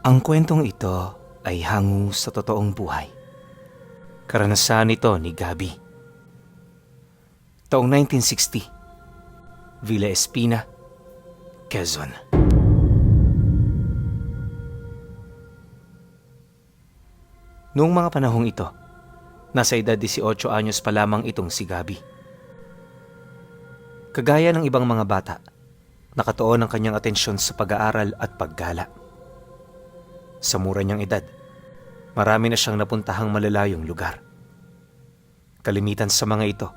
Ang kwentong ito ay hango sa totoong buhay. Karanasan ito ni Gabi. Taong 1960, Villa Espina, Quezon. Noong mga panahong ito, nasa edad 18 anyos pa lamang itong si Gabi. Kagaya ng ibang mga bata, nakatuon ang kanyang atensyon sa pag-aaral at paggala. Sa mura niyang edad, marami na siyang napuntahang malalayong lugar. Kalimitan sa mga ito,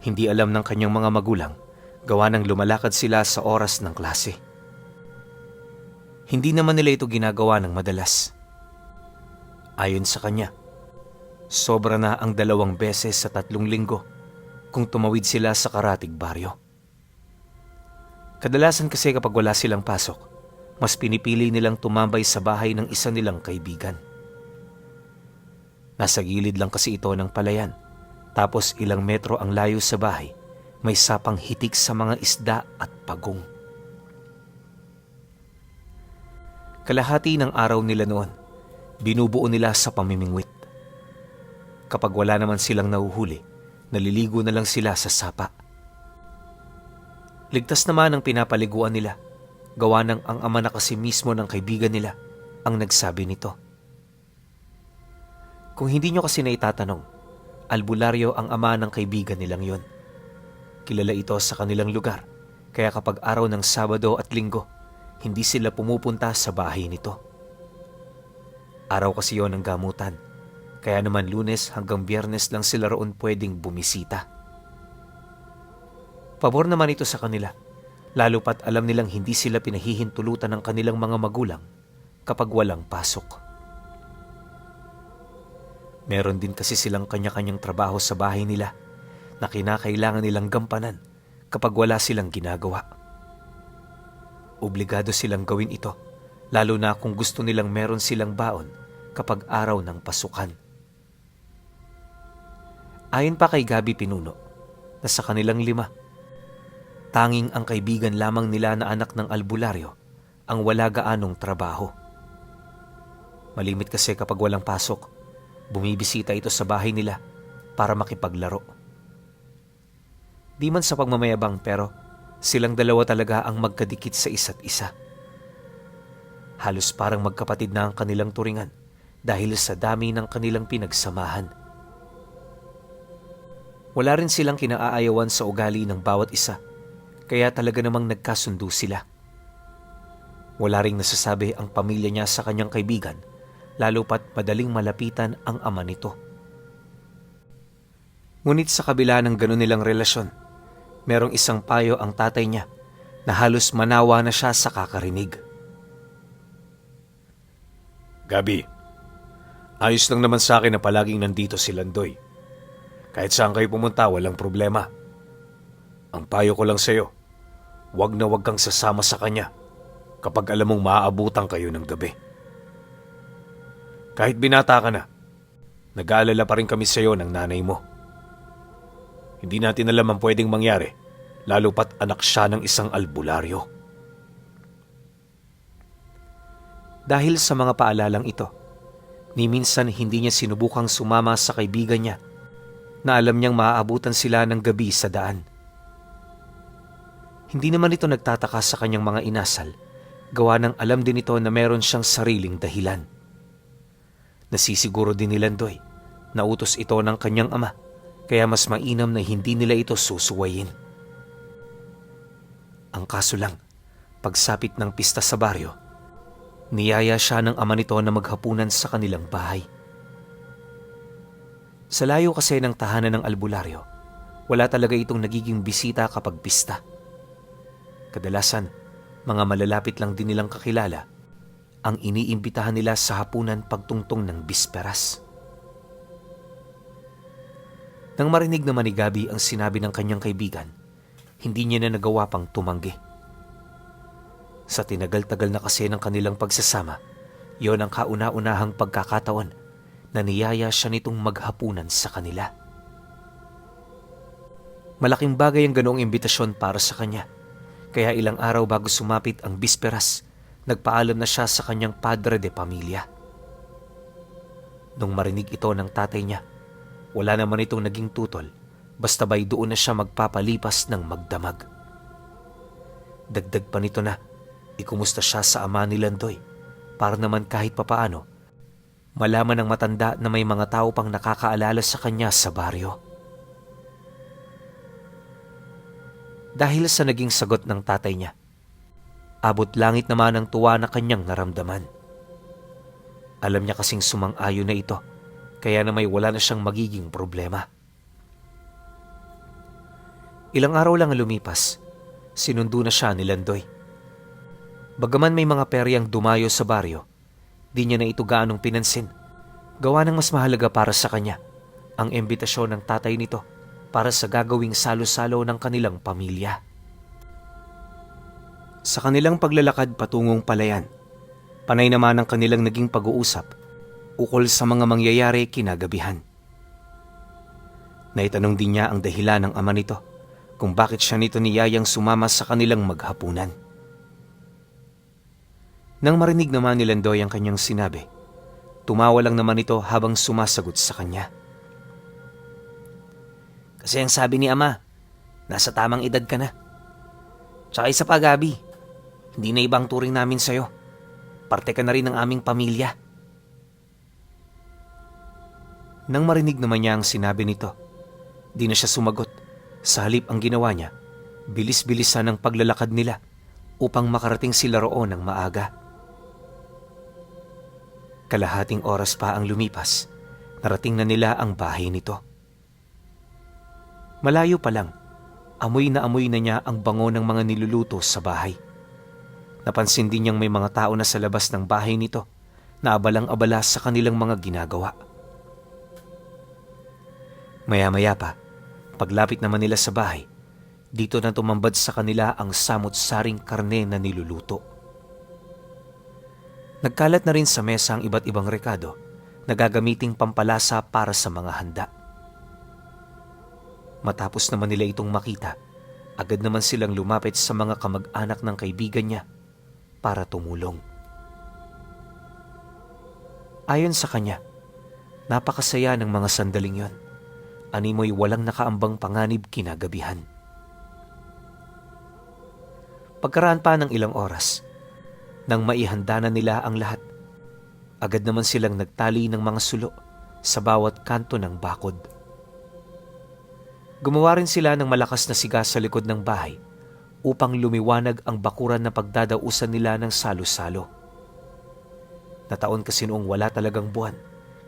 hindi alam ng kanyang mga magulang gawa ng lumalakad sila sa oras ng klase. Hindi naman nila ito ginagawa ng madalas. Ayon sa kanya, sobra na ang 2 beses sa 3 linggo kung tumawid sila sa karatig baryo. Kadalasan kasi kapag wala silang pasok, mas pinipili nilang tumambay sa bahay ng isa nilang kaibigan. Nasa gilid lang kasi ito ng palayan, tapos ilang metro ang layo sa bahay, may sapang hitik sa mga isda at pagong. Kalahati ng araw nila noon, binubuo nila sa pamimingwit. Kapag wala naman silang nahuhuli, naliligo na lang sila sa sapa. Ligtas naman ang pinapaliguan nila, gawa ng ang ama na kasi mismo ng kaibigan nila ang nagsabi nito. Kung hindi nyo kasi naitatanong, albularyo ang ama ng kaibigan nilang yon. Kilala ito sa kanilang lugar, kaya kapag araw ng Sabado at Linggo, hindi sila pumupunta sa bahay nito. Araw kasi yon ng gamutan, kaya naman Lunes hanggang Biyernes lang sila roon pwedeng bumisita. Pabor naman ito sa kanila, lalo pat alam nilang hindi sila pinahihintulutan ng kanilang mga magulang kapag walang pasok. Meron din kasi silang kanya-kanyang trabaho sa bahay nila na kinakailangan nilang gampanan kapag wala silang ginagawa. Obligado silang gawin ito, lalo na kung gusto nilang meron silang baon kapag araw ng pasukan. Ayon pa kay Gabi Pinuno, na sa kanilang 5, tanging ang kaibigan lamang nila na anak ng albularyo ang wala gaanong trabaho. Malimit kasi kapag walang pasok, bumibisita ito sa bahay nila para makipaglaro. Di man sa pagmamayabang pero silang dalawa talaga ang magkadikit sa isa't isa. Halos parang magkapatid na ang kanilang turingan dahil sa dami ng kanilang pinagsamahan. Wala rin silang kinaayawan sa ugali ng bawat isa, kaya talaga namang nagkasundo sila. Wala ring nasasabi ang pamilya niya sa kanyang kaibigan, lalo pat madaling malapitan ang ama nito. Ngunit sa kabila ng gano'n nilang relasyon, merong isang payo ang tatay niya na halos manawa na siya sa kakarinig. Gabi, ayos lang naman sa akin na palaging nandito si Landoy. Kahit saan kayo pumunta, walang problema. Ang payo ko lang sa'yo, wag na wag kang sasama sa kanya kapag alam mong maaabutan kayo ng gabi. Kahit binata ka na, nag-aalala pa rin kami sa'yo ng nanay mo. Hindi natin alam ang pwedeng mangyari, lalo pat anak siya ng isang albularyo. Dahil sa mga paalalang ito, ni minsan hindi niya sinubukang sumama sa kaibigan niya na alam niyang maaabutan sila ng gabi sa daan. Hindi naman ito nagtataka sa kanyang mga inasal, gawa ng alam din ito na meron siyang sariling dahilan. Nasisiguro din ni Landoy na utos ito ng kanyang ama, kaya mas mainam na hindi nila ito susuwayin. Ang kaso lang, pagsapit ng pista sa baryo, niyaya siya ng ama nito na maghapunan sa kanilang bahay. Sa layo kasi ng tahanan ng albularyo, wala talaga itong nagiging bisita kapag pista. Kadalasan, mga malalapit lang din nilang kakilala ang iniimbitahan nila sa hapunan pagtungtong ng bisperas. Nang marinig naman ni Gabi ang sinabi ng kanyang kaibigan, hindi niya na nagawa pang tumanggi. Sa tinagal-tagal na kasi ng kanilang pagsasama, yon ang kauna-unahang pagkakataon na niyaya siya nitong maghapunan sa kanila. Malaking bagay ang ganoong imbitasyon para sa kanya, kaya ilang araw bago sumapit ang bisperas, nagpaalam na siya sa kanyang padre de pamilya. Nung marinig ito ng tatay niya, wala naman itong naging tutol, basta ba'y doon na siya magpapalipas ng magdamag. Dagdag pa nito na, ikumusta siya sa ama ni Landoy para naman kahit papaano, malaman ng matanda na may mga tao pang nakakaalala sa kanya sa baryo. Dahil sa naging sagot ng tatay niya, abot langit naman ang tuwa na kanyang naramdaman. Alam niya kasing sumang-ayon na ito, kaya na may wala na siyang magiging problema. Ilang araw lang lumipas, sinundo na siya ni Landoy. Bagaman may mga peryang dumayo sa baryo, di niya na ito gaanong pinansin. Gawa ng mas mahalaga para sa kanya ang imbitasyon ng tatay nito para sa gagawing salo-salo ng kanilang pamilya. Sa kanilang paglalakad patungong palayan, panay naman ang kanilang naging pag-uusap ukol sa mga mangyayari kinagabihan. Naitanong din niya ang dahilan ng ama nito kung bakit siya nito niyayang sumama sa kanilang maghapunan. Nang marinig naman ni Landoy ang kanyang sinabi, tumawa lang naman ito habang sumasagot sa kanya. Kasi ang sabi ni ama, nasa tamang edad ka na. Tsaka isa pa, Gabi, hindi na ibang turing namin sa'yo. Parte ka na rin ng aming pamilya. Nang marinig naman niya ang sinabi nito, di na siya sumagot. Sa halip ang ginawa niya, bilis-bilisan ang paglalakad nila upang makarating sila roon ng maaga. Kalahating oras pa ang lumipas, narating na nila ang bahay nito. Malayo pa lang, amoy na niya ang bango ng mga niluluto sa bahay. Napansin din niyang may mga tao na sa labas ng bahay nito na abalang-abala sa kanilang mga ginagawa. Maya-maya pa, paglapit naman nila sa bahay, dito na tumambad sa kanila ang samot-saring karne na niluluto. Nagkalat na rin sa mesa ang iba't ibang rekado na gagamiting pampalasa para sa mga handa. Matapos naman nila itong makita, agad naman silang lumapit sa mga kamag-anak ng kaibigan niya para tumulong. Ayon sa kanya, napakasaya ng mga sandaling yon. Animoy walang nakaambang panganib kinagabihan. Pagkaraan pa ng ilang oras, nang maihanda na nila ang lahat, agad naman silang nagtali ng mga sulo sa bawat kanto ng bakod. Gumawa rin sila ng malakas na siga sa likod ng bahay upang lumiwanag ang bakuran na pagdadausan nila ng salo-salo. Nataon kasi noong wala talagang buwan,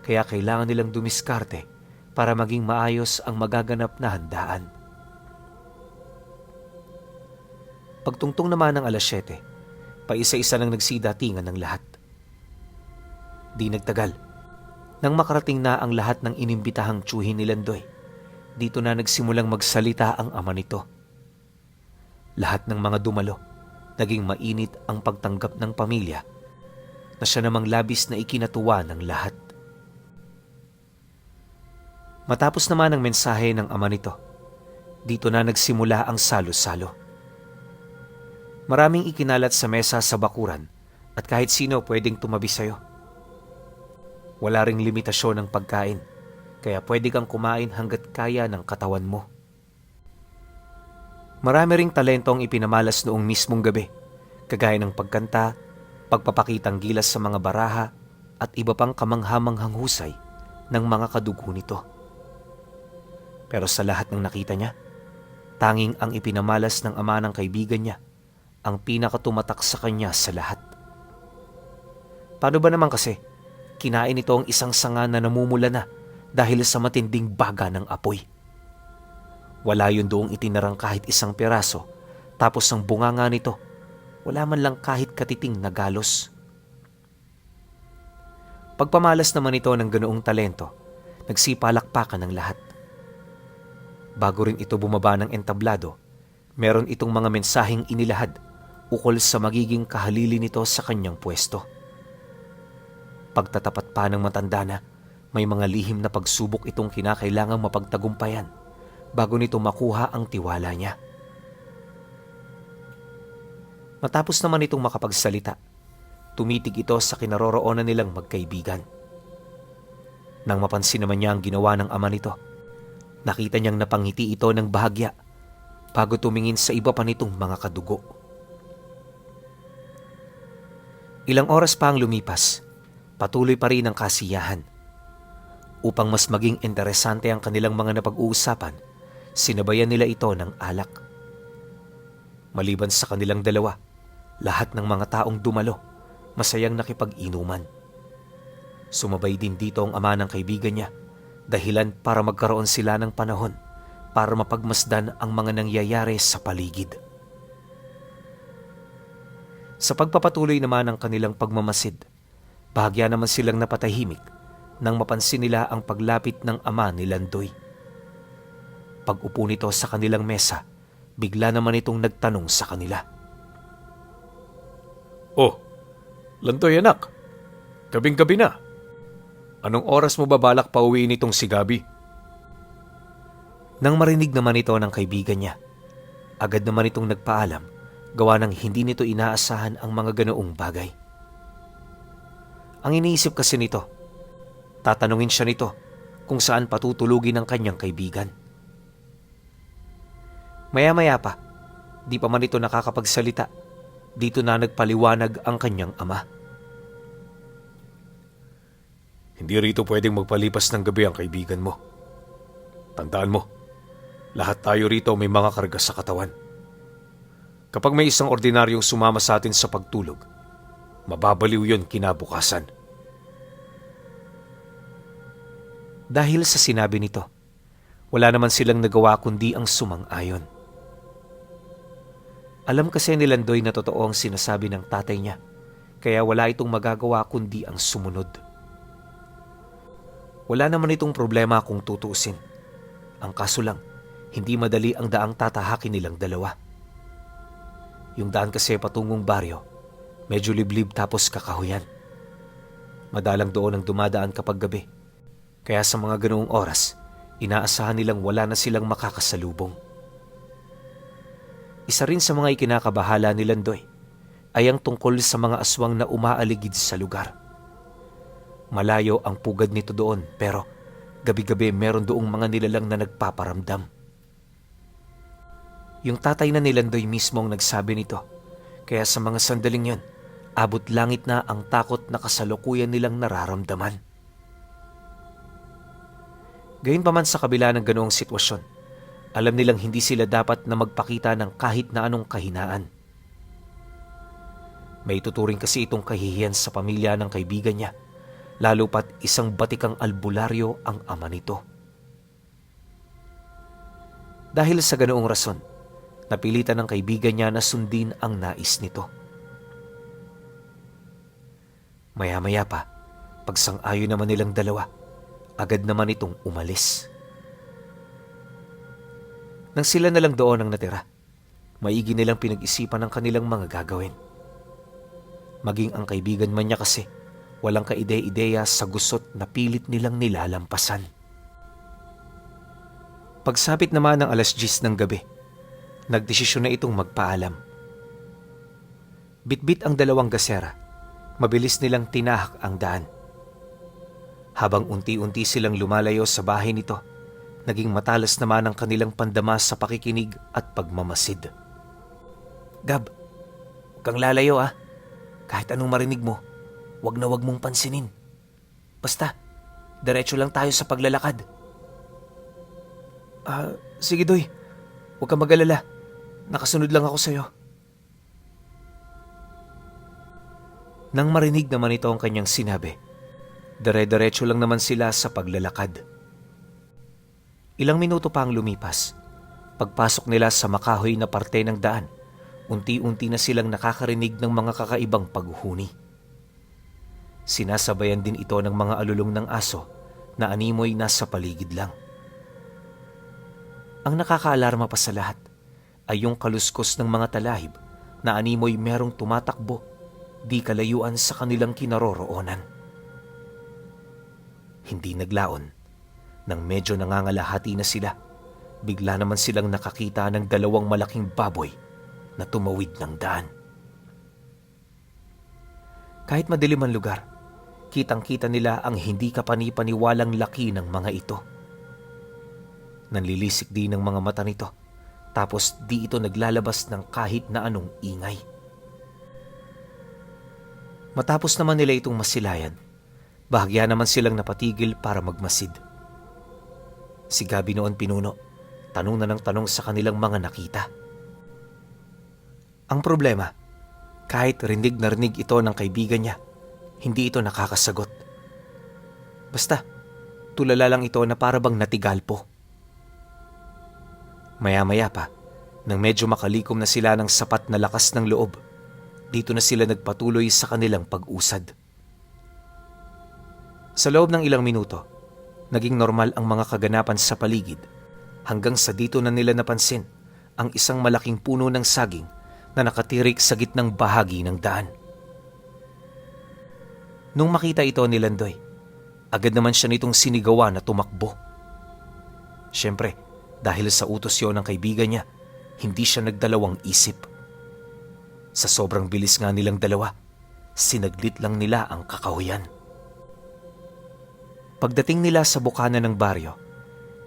kaya kailangan nilang dumiskarte para maging maayos ang magaganap na handaan. Pagtungtong naman ng 7:00, paisa-isa nang nagsidatingan ng lahat. Di nagtagal, nang makarating na ang lahat ng inimbitahang tiyuhin ni Landoy, dito na nagsimulang magsalita ang ama nito. Lahat ng mga dumalo, naging mainit ang pagtanggap ng pamilya na siya namang labis na ikinatuwa ng lahat. Matapos naman ang mensahe ng ama nito, dito na nagsimula ang salo-salo. Maraming ikinalat sa mesa sa bakuran at kahit sino pwedeng tumabi sa'yo. Wala ring limitasyon ng pagkain, kaya pwede kang kumain hanggat kaya ng katawan mo. Marami ring talentong ipinamalas noong mismong gabi, kagaya ng pagkanta, pagpapakitang gilas sa mga baraha at iba pang kamanghamanghang husay ng mga kadugo nito. Pero sa lahat ng nakita niya, tanging ang ipinamalas ng ama ng kaibigan niya ang pinakatumatak sa kanya sa lahat. Paano ba naman kasi, kinain ito ang isang sanga na namumula na dahil sa matinding baga ng apoy. Wala yun doong itinarang kahit isang piraso, tapos ang bunganga nito, wala man lang kahit katiting na galos. Pagpamalas naman ito ng ganoong talento, nagsipalakpakan ng lahat. Bago rin ito bumaba ng entablado, meron itong mga mensaheng inilahad ukol sa magiging kahalili nito sa kanyang pwesto. Pagtatapat pa ng matanda na, may mga lihim na pagsubok itong kinakailangang mapagtagumpayan bago nito makuha ang tiwala niya. Matapos naman itong makapagsalita, Tumitig ito sa kinaroroonan nilang magkaibigan. Nang mapansin naman niya ang ginawa ng ama nito, nakita niyang napangiti ito ng bahagya bago tumingin sa iba pa nitong mga kadugo. Ilang oras pa ang lumipas, patuloy pa rin ang kasiyahan. Upang mas maging interesante ang kanilang mga napag-uusapan, sinabayan nila ito ng alak. Maliban sa kanilang dalawa, lahat ng mga taong dumalo, masayang nakipag-inuman. Sumabay din dito ang ama ng kaibigan niya, dahilan para magkaroon sila ng panahon para mapagmasdan ang mga nangyayari sa paligid. Sa pagpapatuloy naman ng kanilang pagmamasid, bahagya naman silang napatahimik nang mapansin nila ang paglapit ng ama ni Landoy. Pag-upo nito sa kanilang mesa, bigla naman itong nagtanong sa kanila. Oh, Landoy anak, gabing-gabi na. Anong oras mo babalak pa uwiin itong si Gabi? Nang marinig naman ito ng kaibigan niya, agad naman itong nagpaalam, gawa ng hindi nito inaasahan ang mga ganoong bagay. Ang iniisip kasi nito, tatanungin siya nito kung saan patutulugin ang kanyang kaibigan. Maya-maya pa, di pa man ito nakakapagsalita, dito na nagpaliwanag ang kanyang ama. Hindi rito pwedeng magpalipas ng gabi ang kaibigan mo. Tandaan mo, lahat tayo rito may mga karga sa katawan. Kapag may isang ordinaryong sumama sa atin sa pagtulog, mababaliw yun kinabukasan. Dahil sa sinabi nito, wala naman silang nagawa kundi ang sumang-ayon. Alam kasi ni Landoy na totoo ang sinasabi ng tatay niya, kaya wala itong magagawa kundi ang sumunod. Wala naman itong problema kung tutuusin. Ang kaso lang, hindi madali ang daang tatahakin nilang dalawa. Yung daan kasi patungong baryo, medyo liblib tapos kakahuyan. Madalang doon ang dumadaan kapag gabi. Kaya sa mga ganoong oras, inaasahan nilang wala na silang makakasalubong. Isa rin sa mga ikinakabahala ni Landoy ay ang tungkol sa mga aswang na umaaligid sa lugar. Malayo ang pugad nito doon pero gabi-gabi meron doong mga nilalang na nagpaparamdam. Yung tatay na ni Landoy mismo ang nagsabi nito, kaya sa mga sandaling yon, abot langit na ang takot na kasalukuyan nilang nararamdaman. Gayunpaman sa kabila ng ganoong sitwasyon, alam nilang hindi sila dapat na magpakita ng kahit na anong kahinaan. May tuturing kasi itong kahihiyan sa pamilya ng kaibigan niya, lalo pat isang batikang albularyo ang ama nito. Dahil sa ganoong rason, napilitan ng kaibigan niya na sundin ang nais nito. Maya-maya pa, pagsang-ayon naman nilang dalawa, agad naman itong umalis. Nang sila na lang doon ang natira, maigi nilang pinag-isipan ang kanilang mga gagawin. Maging ang kaibigan man niya kasi, walang kaide-ideya sa gusot na pilit nilang nilalampasan. Pagsapit naman ng 10:00 ng gabi, nagdesisyon na itong magpaalam. Bitbit ang dalawang gasera, mabilis nilang tinahak ang daan. Habang unti-unti silang lumalayo sa bahay nito, naging matalas naman ang kanilang pandama sa pakikinig at pagmamasid. Gab, huwag kang lalayo ah. Kahit anong marinig mo, wag na wag mong pansinin. Basta, diretso lang tayo sa paglalakad. Sige Doy, huwag kang mag-alala. Nakasunod lang ako sa'yo. Nang marinig naman ito ang kanyang sinabi, dire-diretso lang naman sila sa paglalakad. Ilang minuto pa ang lumipas. Pagpasok nila sa makahoy na parte ng daan, unti-unti na silang nakakarinig ng mga kakaibang paghuhuni. Sinasabayan din ito ng mga alulong ng aso na animoy nasa paligid lang. Ang nakakaalarma pa sa lahat ay yung kaluskos ng mga talahib na animoy merong tumatakbo di kalayuan sa kanilang kinaroroonan. Hindi naglaon. Nang medyo nangangalahati na sila, bigla naman silang nakakita ng dalawang malaking baboy na tumawid ng daan. Kahit madilim ang lugar, kitang-kita nila ang hindi kapani-paniwalang laki ng mga ito. Nanlilisik din ang mga mata nito, tapos di ito naglalabas ng kahit na anong ingay. Matapos naman nila itong masilayan, bahagya naman silang napatigil para magmasid. Si Gabi noon pinuno, tanong na ng tanong sa kanilang mga nakita. Ang problema, kahit rinig na rinig ito ng kaibigan niya, hindi ito nakakasagot. Basta, tulala lang ito na para bang natigalpo. Maya-maya pa, nang medyo makalikom na sila ng sapat na lakas ng loob, dito na sila nagpatuloy sa kanilang pag-usad. Sa loob ng ilang minuto, naging normal ang mga kaganapan sa paligid hanggang sa dito na nila napansin ang isang malaking puno ng saging na nakatirik sa gitnang bahagi ng daan. Nung makita ito ni Landoy, agad naman siya nitong sinigawa na tumakbo. Siyempre, dahil sa utos yon ng kaibigan niya, hindi siya nagdalawang isip. Sa sobrang bilis nga nilang dalawa, sinaglit lang nila ang kakahuyan. Pagdating nila sa bukana ng baryo,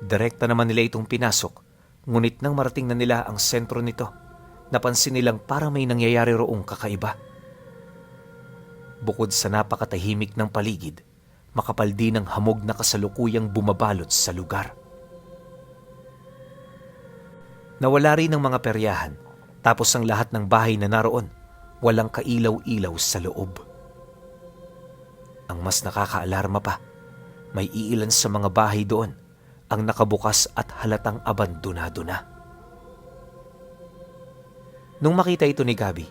direkta naman nila itong pinasok, ngunit nang marating na nila ang sentro nito, napansin nilang parang may nangyayari roong kakaiba. Bukod sa napakatahimik ng paligid, makapal din ang hamog na kasalukuyang bumabalot sa lugar. Nawala rin ang mga peryahan, tapos ang lahat ng bahay na naroon, walang kailaw-ilaw sa loob. Ang mas nakakaalarma pa, may iilan sa mga bahay doon ang nakabukas at halatang abandonado na. Nung makita ito ni Gabi,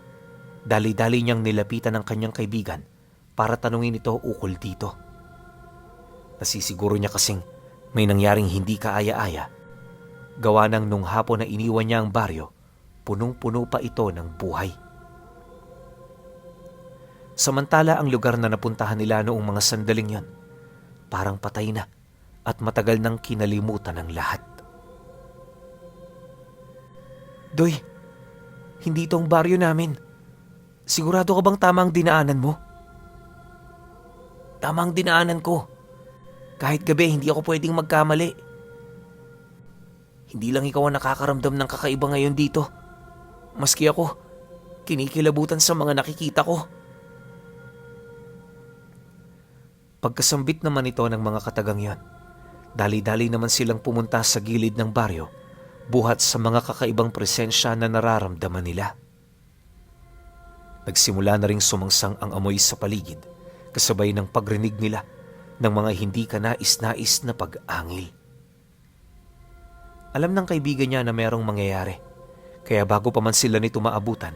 dali-dali niyang nilapitan ang kanyang kaibigan para tanungin ito ukol dito. Nasisiguro niya kasing may nangyaring hindi kaaya-aya. Gawa ng nung hapon na iniwan niya ang baryo, punong-puno pa ito ng buhay. Samantala ang lugar na napuntahan nila noong mga sandaling yon, parang patay na at matagal nang kinalimutan ng lahat. Doy, hindi itong baryo namin. Sigurado ka bang tama ang dinaanan mo? Tama ang dinaanan ko. Kahit gabi, hindi ako pwedeng magkamali. Hindi lang ikaw ang nakakaramdam ng kakaiba ngayon dito. Maski ako, kinikilabutan sa mga nakikita ko. Pagkasambit naman ito ng mga katagang yon, dali-dali naman silang pumunta sa gilid ng baryo, buhat sa mga kakaibang presensya na nararamdaman nila. Nagsimula na ring sumangsang ang amoy sa paligid, kasabay ng pagrinig nila ng mga hindi kanais-nais na pag-angil. Alam ng kaibigan niya na mayroong mangyayari, kaya bago pa man sila nito maabutan,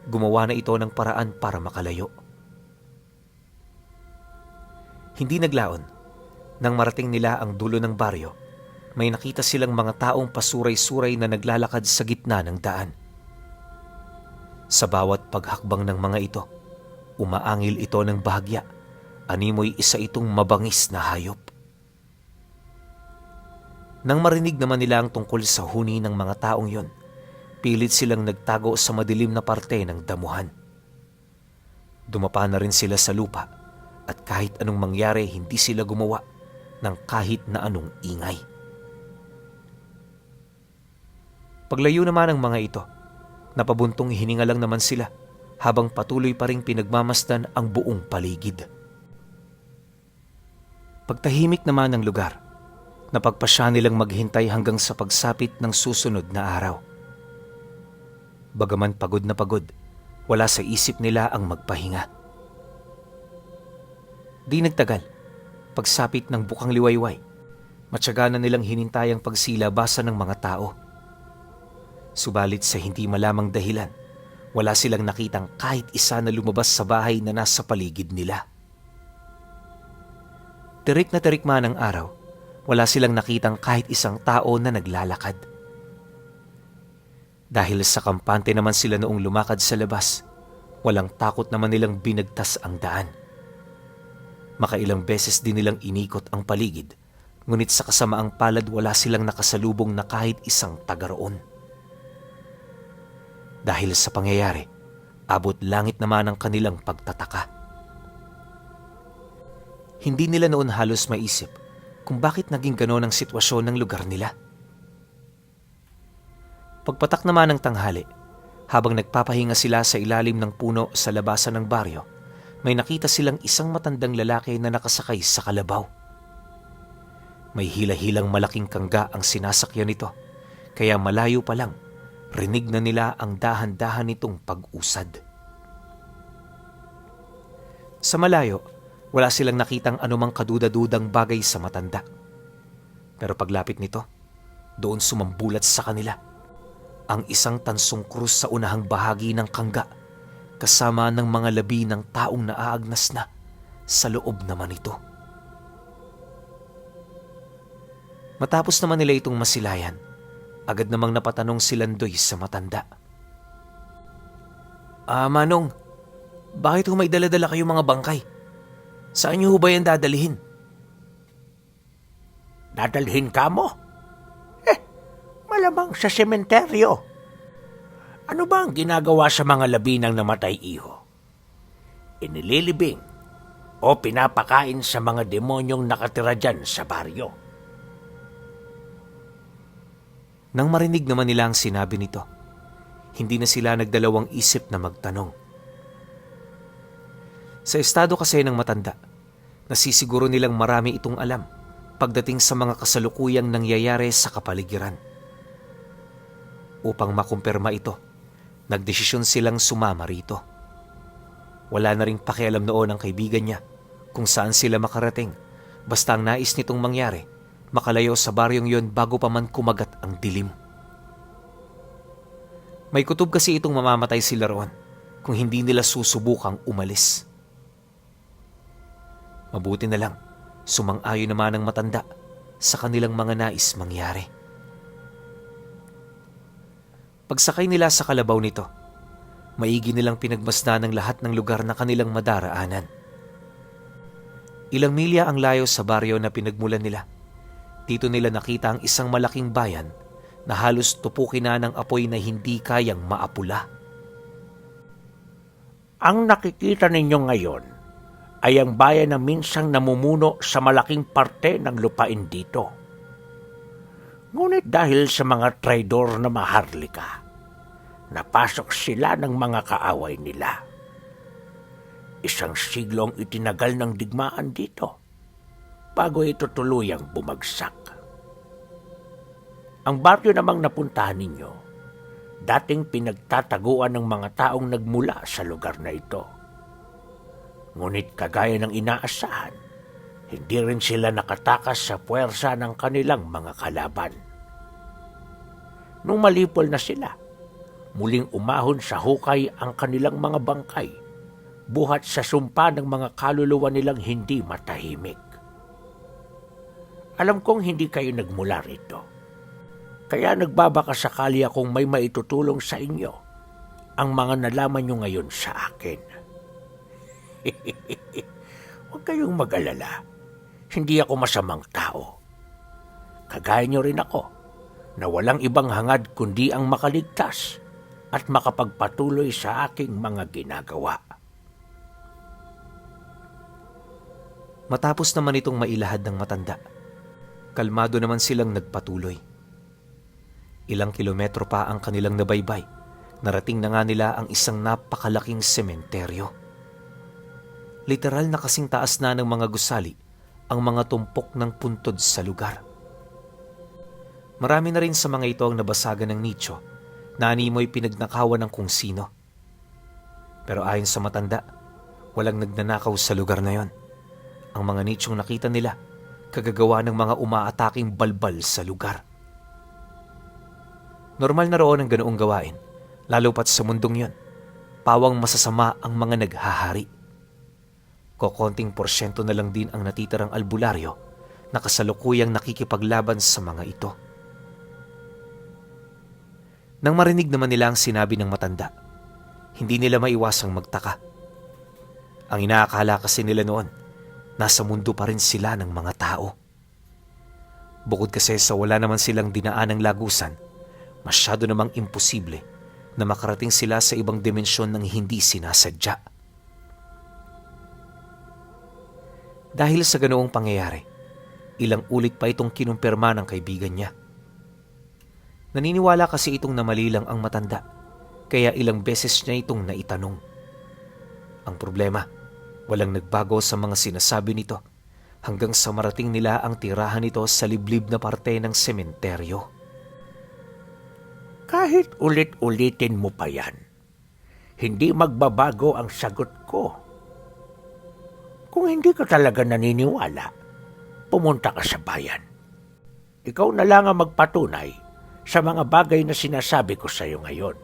gumawa na ito ng paraan para makalayo. Hindi naglaon, nang marating nila ang dulo ng baryo, may nakita silang mga taong pasuray-suray na naglalakad sa gitna ng daan. Sa bawat paghakbang ng mga ito, umaangil ito ng bahagya, animoy isa itong mabangis na hayop. Nang marinig naman nila ang tungkol sa huni ng mga taong yon, pilit silang nagtago sa madilim na parte ng damuhan. Dumapa na rin sila sa lupa at kahit anong mangyari hindi sila gumawa ng kahit na anong ingay. Paglayo naman ng mga ito, napabuntong hininga lang naman sila habang patuloy pa ring pinagmamasdan ang buong paligid. Pagtahimik naman ng lugar, napagpasya nilang maghintay hanggang sa pagsapit ng susunod na araw. Bagaman pagod na pagod, wala sa isip nila ang magpahinga. Di nagtagal, pagsapit ng bukang liwayway, matyaga na nilang hinintay ang pagsilabasa ng mga tao. Subalit sa hindi malamang dahilan, wala silang nakitang kahit isa na lumabas sa bahay na nasa paligid nila. Tirik na tirik man ang araw, wala silang nakitang kahit isang tao na naglalakad. Dahil sa kampante naman sila noong lumakad sa labas, walang takot naman nilang binagtas ang daan. Makailang beses din nilang inikot ang paligid, ngunit sa kasamaang palad wala silang nakasalubong na kahit isang taga roon. Dahil sa pangyayari, abot langit naman ang kanilang pagtataka. Hindi nila noon halos maisip kung bakit naging gano'n ang sitwasyon ng lugar nila. Pagpatak naman ng tanghali, habang nagpapahinga sila sa ilalim ng puno sa labasan ng baryo, may nakita silang isang matandang lalaki na nakasakay sa kalabaw. May hila-hilang malaking kangga ang sinasakyan nito, kaya malayo pa lang, rinig na nila ang dahan-dahan nitong pag-usad. Sa malayo, wala silang nakitang anumang kaduda-dudang bagay sa matanda. Pero paglapit nito, doon sumambulat sa kanila ang isang tansong krus sa unahang bahagi ng kangga, kasama ng mga labi ng taong naaagnas na sa loob naman ito. Matapos naman nila itong masilayan, agad namang napatanong si Landoy sa matanda. Manong, bakit may dala-dala kayong mga bangkay? Saan niyo ba yan dadalhin? Dadalhin ka mo? Malamang sa sementeryo. Ano ba ang ginagawa sa mga labi ng namatay iho? Inililibing o pinapakain sa mga demonyong nakatira dyan sa baryo? Nang marinig naman nila ang sinabi nito, hindi na sila nagdalawang isip na magtanong. Sa estado kasi ng matanda, nasisiguro nilang marami itong alam pagdating sa mga kasalukuyang nangyayari sa kapaligiran. Upang makumpirma ito, nagdesisyon silang sumama rito. Wala na ring pakialam noon ang kaibigan niya kung saan sila makarating, basta ang nais nitong mangyari, makalayo sa baryong yon bago pa man kumagat ang dilim. May kutob kasi itong mamamatay sila roon kung hindi nila susubukang umalis. Mabuti na lang, sumang-ayon naman ang matanda sa kanilang mga nais mangyari. Pagsakay nila sa kalabaw nito, maigi nilang pinagmasdan ng lahat ng lugar na kanilang madaraanan. Ilang milya ang layo sa baryo na pinagmulan nila. Dito nila nakita ang isang malaking bayan na halos tupukin na ng apoy na hindi kayang maapula. Ang nakikita ninyo ngayon ay ang bayan na minsang namumuno sa malaking parte ng lupain dito. Ngunit dahil sa mga traidor na maharlika, napasok sila ng mga kaaway nila. Isang siglo ang itinagal ng digmaan dito bago ito tuluyang bumagsak. Ang baryo namang napuntahan ninyo, dating pinagtataguan ng mga taong nagmula sa lugar na ito. Ngunit kagaya ng inaasahan, hindi rin sila nakatakas sa puwersa ng kanilang mga kalaban. Nung malipol na sila, muling umahon sa hukay ang kanilang mga bangkay, buhat sa sumpa ng mga kaluluwa nilang hindi matahimik. Alam kong hindi kayo nagmula rito, kaya nagbabaka sakali akong may maitutulong sa inyo ang mga nalaman nyo ngayon sa akin. Huwag kayong mag-alala, hindi ako masamang tao. Kagaya nyo rin ako, na walang ibang hangad kundi ang makaligtas at makapagpatuloy sa aking mga ginagawa. Matapos naman itong mailahad ng matanda, kalmado naman silang nagpatuloy. Ilang kilometro pa ang kanilang nabaybay, narating na nga nila ang isang napakalaking sementeryo. Literal na kasing taas na ng mga gusali ang mga tumpok ng puntod sa lugar. Marami na rin sa mga ito ang nabasagan ng nicho na animoy pinagnakawan ng kung sino. Pero ayon sa matanda, walang nagnanakaw sa lugar na yon. Ang mga nichong nakita nila, kagagawa ng mga umaataking balbal sa lugar. Normal na roon ang ganoong gawain, lalo pat sa mundong yon. Pawang masasama ang mga naghahari. Kokonting porsyento na lang din ang natitirang albularyo na kasalukuyang nakikipaglaban sa mga ito. Nang marinig naman nila ang sinabi ng matanda, hindi nila maiwasang magtaka. Ang inaakala kasi nila noon, nasa mundo pa rin sila ng mga tao. Bukod kasi sa wala naman silang dinaanang lagusan, masyado namang imposible na makarating sila sa ibang dimensyon ng hindi sinasadya. Dahil sa ganoong pangyayari, ilang ulit pa itong kinumpirma ng kaibigan niya. Naniniwala kasi itong na mali lang ang matanda, kaya ilang beses niya itong naitanong. Ang problema, walang nagbago sa mga sinasabi nito hanggang sa marating nila ang tirahan nito sa liblib na parte ng sementeryo. Kahit ulit-ulitin mo pa yan, hindi magbabago ang sagot ko. Kung hindi ka talaga naniniwala, pumunta ka sa bayan. Ikaw na lang ang magpatunay sa mga bagay na sinasabi ko sa iyo ngayon.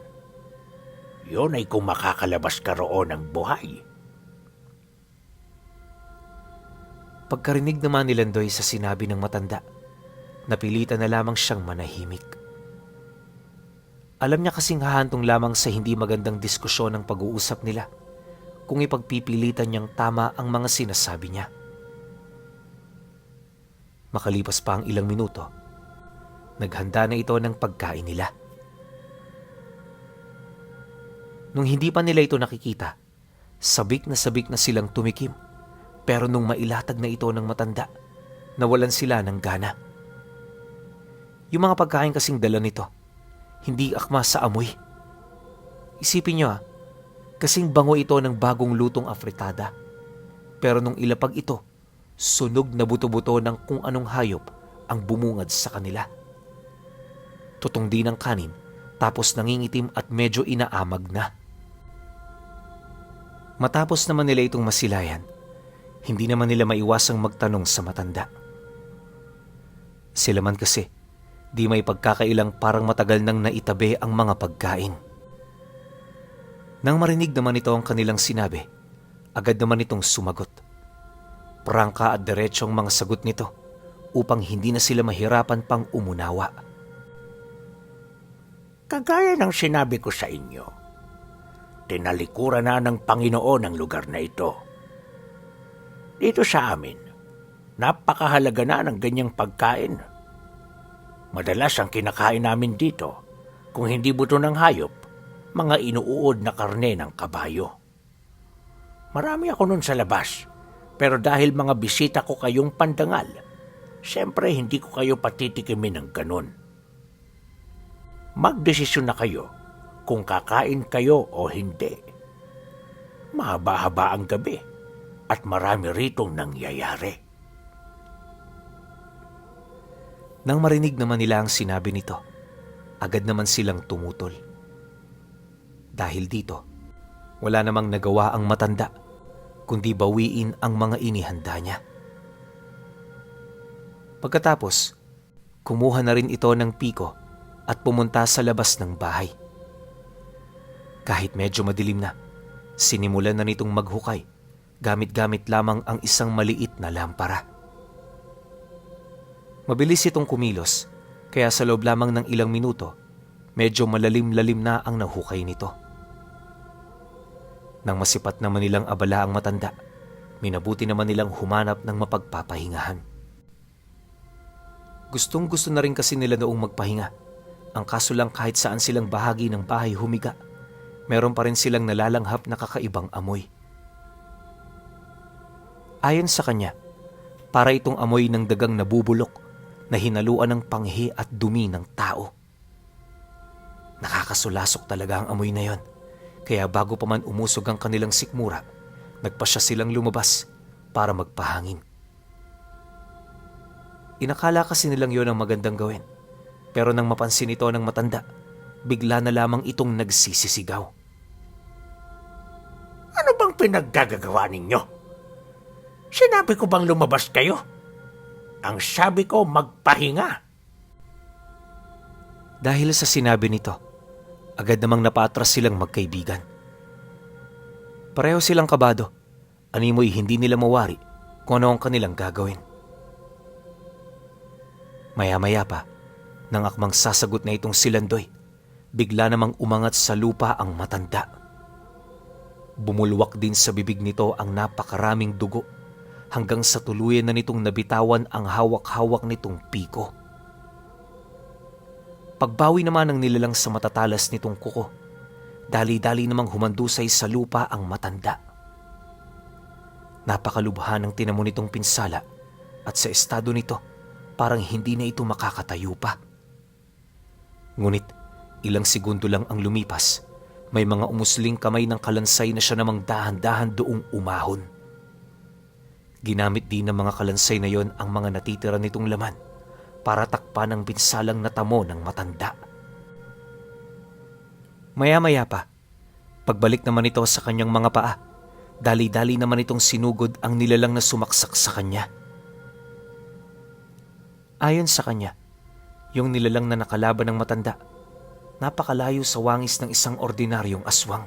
Yun ay kung makakalabas ka roon ng buhay. Pagkarinig naman ni Landoy sa sinabi ng matanda, napilitan na lamang siyang manahimik. Alam niya kasing hahantong lamang sa hindi magandang diskusyon ng pag-uusap nila kung ipagpipilitan niyang tama ang mga sinasabi niya. Makalipas pa ang ilang minuto, naghanda na ito ng pagkain nila. Nung hindi pa nila ito nakikita, sabik na silang tumikim, pero nung mailatag na ito ng matanda, nawalan sila ng gana. Yung mga pagkain kasing dala nito, hindi akma sa amoy. Isipin niyo kasing bango ito ng bagong lutong afritada. Pero nung ilapag ito, sunog na buto-buto ng kung anong hayop ang bumungad sa kanila. Tutong din ang kanin, tapos nangingitim at medyo inaamag na. Matapos naman nila itong masilayan, hindi naman nila maiwasang magtanong sa matanda. Sila man kasi, di may pagkakailang parang matagal nang naitabi ang mga pagkain. Nang marinig naman ito ang kanilang sinabi, agad naman itong sumagot. Prangka at diretsong mga sagot nito upang hindi na sila mahirapan pang umunawa. Kagaya ng sinabi ko sa inyo, tinalikuran na ng Panginoon ang lugar na ito. Dito sa amin, napakahalaga na ng ganyang pagkain. Madalas ang kinakain namin dito, kung hindi buto ng hayop, mga inuuod na karne ng kabayo. Marami ako nun sa labas, pero dahil mga bisita ko kayong pandangal, siyempre hindi ko kayo patitikimin ng ganun. Magdesisyon na kayo kung kakain kayo o hindi. Mahaba-haba ang gabi at marami ritong nangyayari. Nang marinig naman nila ang sinabi nito, agad naman silang tumutol. Dahil dito, wala namang nagawa ang matanda, kundi bawiin ang mga inihanda niya. Pagkatapos, kumuha na rin ito ng piko at pumunta sa labas ng bahay. Kahit medyo madilim na, sinimulan na nitong maghukay, gamit-gamit lamang ang isang maliit na lampara. Mabilis itong kumilos, kaya sa loob lamang ng ilang minuto, medyo malalim-lalim na ang nahukay nito. Nang masipat naman nilang abala ang matanda, minabuti naman nilang humanap ng mapagpapahingahan. Gustong-gusto na rin kasi nila noong magpahinga. Ang kaso lang kahit saan silang bahagi ng bahay humiga, meron pa rin silang nalalanghap na kakaibang amoy. Ayon sa kanya, para itong amoy ng dagang nabubulok na hinaluan ng panghi at dumi ng tao. Nakakasulasok talaga ang amoy na yon. Kaya bago pa man umusog ang kanilang sikmura, nagpasya silang lumabas para magpahangin. Inakala kasi nilang yon ang magandang gawin. Pero nang mapansin ito ng matanda, bigla na lamang itong nagsisisigaw. Ano bang pinaggagawa ninyo? Sinabi ko bang lumabas kayo? Ang sabi ko magpahinga. Dahil sa sinabi nito, agad namang napaatras silang magkaibigan. Pareho silang kabado, animoy hindi nila mawari kung ano ang kanilang gagawin. Maya-maya pa, nang akmang sasagot na itong si Landoy, bigla namang umangat sa lupa ang matanda. Bumulwak din sa bibig nito ang napakaraming dugo hanggang sa tuluyan na nitong nabitawan ang hawak-hawak nitong piko. Pagbawi naman ng nilalang sa matatalas nitong kuko, dali-dali namang humandusay sa lupa ang matanda. Napakalubha ng tinamo nitong pinsala at sa estado nito parang hindi na ito makakatayo pa. Ngunit ilang segundo lang ang lumipas, may mga umusling kamay ng kalansay na siya namang dahan-dahan doong umahon. Ginamit din ng mga kalansay na yon ang mga natitira nitong laman para takpan ang pinsalang natamo ng matanda. Maya-maya pa, pagbalik naman ito sa kanyang mga paa, dali-dali naman itong sinugod ang nilalang na sumaksak sa kanya. Ayon sa kanya, yung nilalang na nakalaban ng matanda, napakalayo sa wangis ng isang ordinaryong aswang.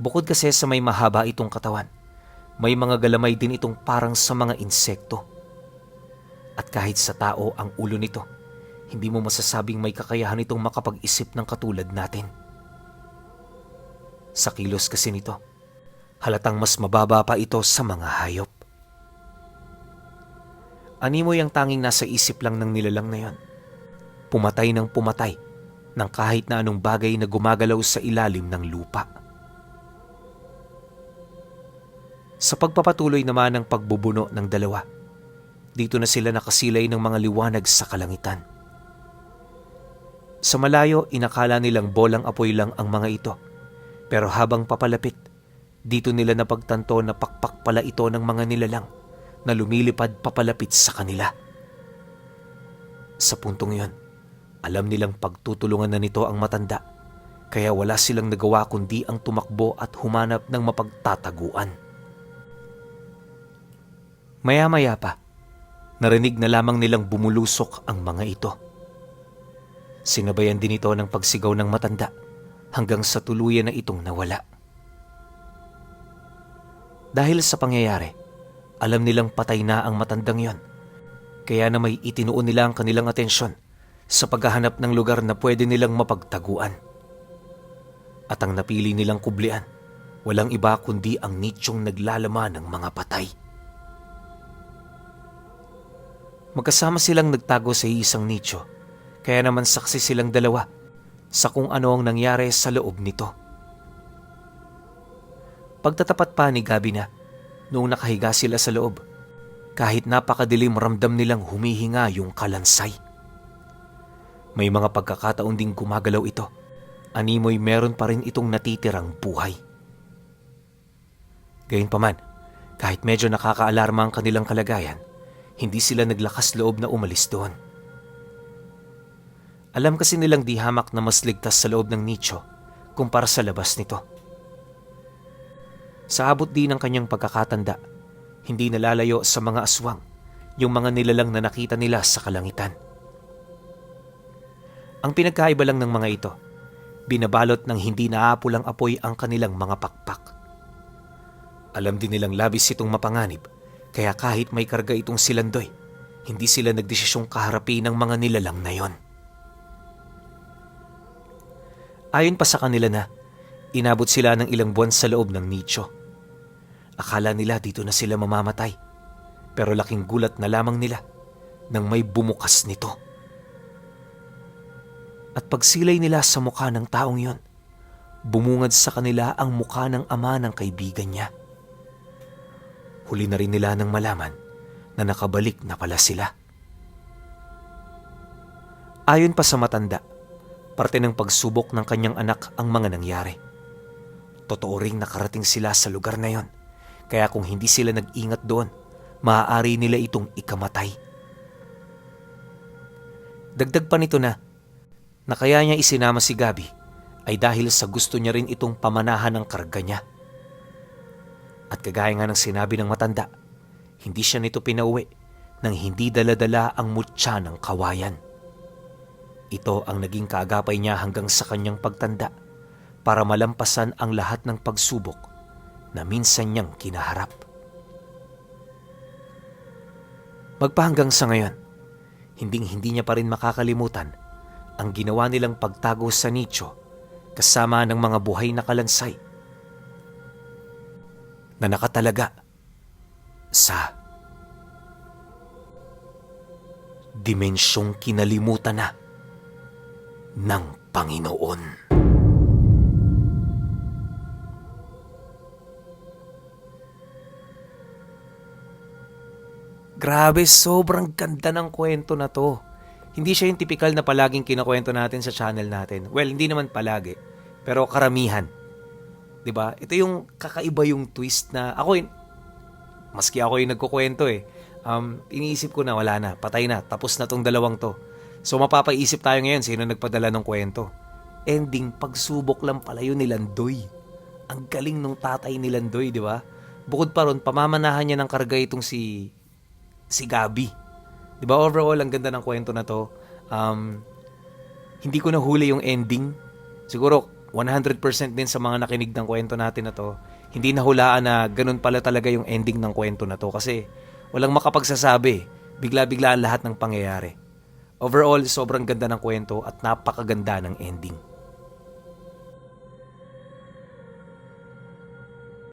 Bukod kasi sa may mahaba itong katawan, may mga galamay din itong parang sa mga insekto. At kahit sa tao ang ulo nito, hindi mo masasabing may kakayahan itong makapag-isip ng katulad natin. Sa kilos kasi nito, halatang mas mababa pa ito sa mga hayop. Animoy ang tanging nasa isip lang ng nilalang na yon. Pumatay ng pumatay ng kahit na anong bagay na gumagalaw sa ilalim ng lupa. Sa pagpapatuloy naman ng pagbubuno ng dalawa, dito na sila nakasilay ng mga liwanag sa kalangitan. Sa malayo, inakala nilang bolang apoy lang ang mga ito. Pero habang papalapit, dito nila napagtanto na pakpak pala ito ng mga nilalang na lumilipad papalapit sa kanila. Sa puntong iyon, alam nilang pagtutulungan na nito ang matanda, kaya wala silang nagawa kundi ang tumakbo at humanap ng mapagtataguan. Maya-maya pa, narinig na lamang nilang bumulusok ang mga ito. Sinabayan din ito ng pagsigaw ng matanda hanggang sa tuluyan na itong nawala. Dahil sa pangyayari, alam nilang patay na ang matandang yon, kaya na may itinuon nila ang kanilang atensyon sa paghahanap ng lugar na pwede nilang mapagtaguan. At ang napili nilang kublian, walang iba kundi ang nichong naglalaman ng mga patay. Magkasama silang nagtago sa isang nicho, kaya naman saksi silang dalawa sa kung ano ang nangyari sa loob nito. Pagtatapat pa ni Gabi na, noong nakahiga sila sa loob, kahit napakadilim ramdam nilang humihinga yung kalansay. May mga pagkakataon ding gumagalaw ito, animoy meron pa rin itong natitirang buhay. Gayunpaman, kahit medyo nakakaalarma ang kanilang kalagayan, hindi sila naglakas loob na umalis doon. Alam kasi nilang di hamak na mas ligtas sa loob ng nicho kumpara sa labas nito. Sa abot din ng kanyang pagkakatanda, hindi nalalayo sa mga aswang yung mga nilalang na nakita nila sa kalangitan. Ang pinagkaiba lang ng mga ito, binabalot ng hindi naapulang apoy ang kanilang mga pakpak. Alam din nilang labis itong mapanganib, kaya kahit may karga itong silandoy, hindi sila nagdesisyong kaharapin ng mga nilalang na yon. Ayon pa sa kanila na, inabot sila ng ilang buwan sa loob ng nicho. Akala nila dito na sila mamamatay, pero laking gulat na lamang nila nang may bumukas nito. At pagsilay nila sa mukha ng taong yon, bumungad sa kanila ang mukha ng ama ng kaibigan niya. Huli na rin nila nang malaman na nakabalik na pala sila. Ayon pa sa matanda, parte ng pagsubok ng kanyang anak ang mga nangyari. Totoo ring nakarating sila sa lugar na yon, kaya kung hindi sila nag-ingat doon, maaari nila itong ikamatay. Dagdag pa nito na kaya niya isinama si Gabi ay dahil sa gusto niya rin itong pamanahan ng karga niya. At kagaya nga ng sinabi ng matanda, hindi siya nito pinauwi nang hindi dala-dala ang mutya ng kawayan. Ito ang naging kaagapay niya hanggang sa kanyang pagtanda para malampasan ang lahat ng pagsubok na minsan niyang kinaharap. Magpahanggang sa ngayon, hindi niya pa rin makakalimutan ang ginawa nilang pagtago sa nicho kasama ng mga buhay na kalansay na nakatalaga sa dimensyong kinalimutan na ng Panginoon. Grabe, sobrang ganda ng kwento na to. Hindi siya yung typical na palaging kinakwento natin sa channel natin. Well, hindi naman palagi, pero karamihan. 'Di ba? Ito yung kakaiba yung twist na maski ako yung nagkukwento iniisip ko na wala na, patay na, tapos na tong dalawang to. So mapapaisip tayo ngayon sino nagpadala ng kwento. Ending, pagsubok lang pala yun ni Landoy. Ang galing nung tatay ni Landoy, di ba? Bukod pa ron, pamamanahan niya ng karga itong si Gabi. Di ba, overall, ang ganda ng kwento na to. Hindi ko nahuli yung ending. Siguro, 100% din sa mga nakinig ng kwento natin na to, hindi nahulaan na ganun pala talaga yung ending ng kwento na to kasi walang makapagsasabi. Bigla-bigla ang lahat ng pangyayari. Overall, sobrang ganda ng kwento at napakaganda ng ending.